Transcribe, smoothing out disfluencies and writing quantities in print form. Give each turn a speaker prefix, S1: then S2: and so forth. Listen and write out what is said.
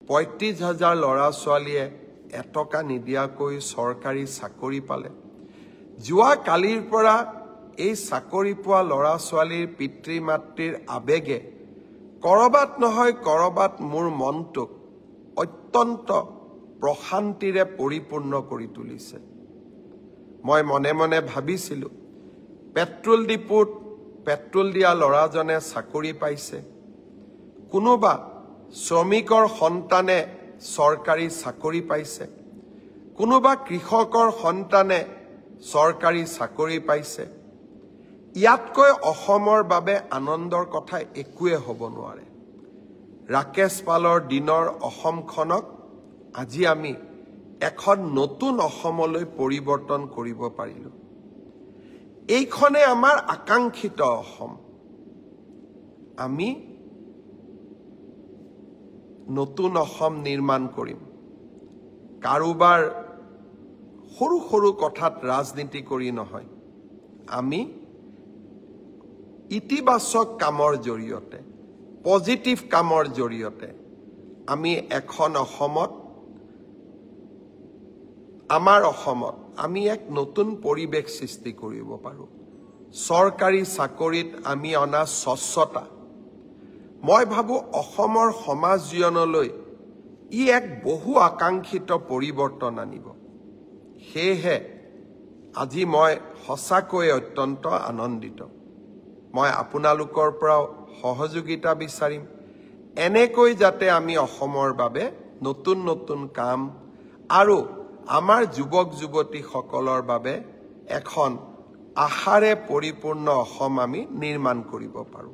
S1: 35,000 ল'ৰা ছোৱালীয়ে এটকা নিদিয়াকৈ চৰকাৰী চাকৰি পালে। যোৱা কালিৰ পৰা এই চাকৰি পোৱা ল'ৰা ছোৱালীৰ পিতৃ মাতৃৰ আবেগে কৰবাত নহয় কৰবাত মোৰ মনটোক অত্যন্ত প্ৰশান্তিৰে পৰিপূৰ্ণ কৰি তুলিছে। মই মনে মনে ভাবিছিলো পেট্ৰল ডিপুত পেট্ৰল দিয়া ল'ৰাজনে চাকৰি পাইছে, কোনোবা শ্ৰমিকৰ সন্তানে চৰকাৰী চাকৰি পাইছে, কোনোবা কৃষকৰ সন্তানে চৰকাৰী চাকৰি পাইছে। ইয়াতকৈ অসমৰ বাবে আনন্দৰ কথা একোৱে হ'ব নোৱাৰে। ৰাকেশ পালৰ দিনৰ অসমখনক আজি আমি এখন নতুন অসমলৈ পৰিৱৰ্তন কৰিব পাৰিলো। এইখনে আমাৰ আকাংক্ষিত অসম। আমি নতুন অসম নিৰ্মাণ কৰিম। কাৰোবাৰ সৰু সৰু কথাত ৰাজনীতি কৰি নহয়, আমি ইতিবাচক কামৰ জৰিয়তে, পজিটিভ কামৰ জৰিয়তে আমি এখন অসমত, আমাৰ অসমত আমি এক নতুন পৰিৱেশ সৃষ্টি কৰিব পাৰোঁ। চৰকাৰী চাকৰিত আমি অনা স্বচ্ছতা, মই ভাবোঁ অসমৰ সমাজ জীৱনলৈ ই এক বহু আকাংক্ষিত পৰিৱৰ্তন আনিব। সেয়েহে আজি মই সঁচাকৈ অত্যন্ত আনন্দিত। মই আপোনালোকৰ পৰাও সহযোগিতা বিচাৰিম, এনেকৈ যাতে আমি অসমৰ বাবে নতুন নতুন কাম আৰু আমাৰ যুৱক যুৱতীসকলৰ বাবে এখন আশাৰে পৰিপূৰ্ণ অসম আমি নিৰ্মাণ কৰিব পাৰোঁ।